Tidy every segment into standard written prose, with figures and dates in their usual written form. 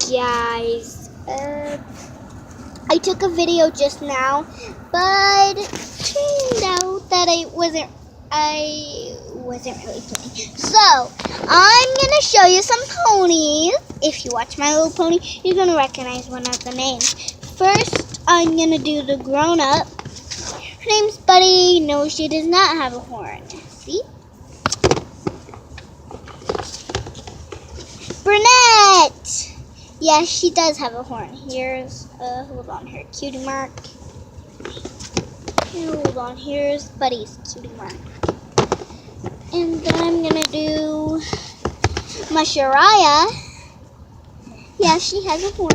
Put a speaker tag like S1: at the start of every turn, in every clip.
S1: guys, I took a video just now, but it turned out that I wasn't really playing. So, I'm gonna show you some ponies. If you watch My Little Pony, you're gonna recognize one of the names. First, I'm gonna do the grown-up. Her name's Buddy. No, she does not have a horn. See? Brunette! Yes, she does have a horn. Here's, hold on, her cutie mark. Hold on, here's Buddy's cutie mark. And then I'm gonna do Mashariah. Yeah, she has a horn.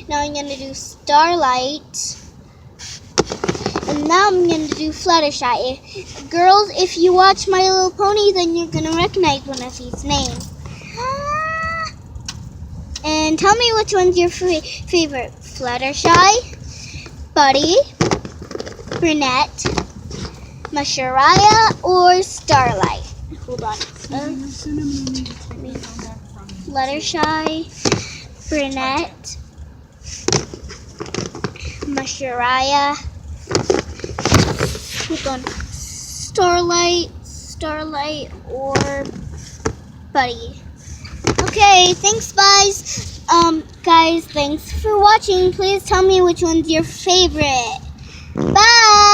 S1: Now I'm gonna do Starlight. And now I'm gonna do Fluttershy. Girls, if you watch My Little Pony, then you're gonna recognize one of these names. And tell me which one's your favorite. Fluttershy, Buddy, Brunette, Mashariah, or Starlight. Hold on. Fluttershy, Brunette, Mashariah, hold on. Starlight, or Buddy. Okay, thanks guys. Guys, thanks for watching. Please tell me which one's your favorite. Bye!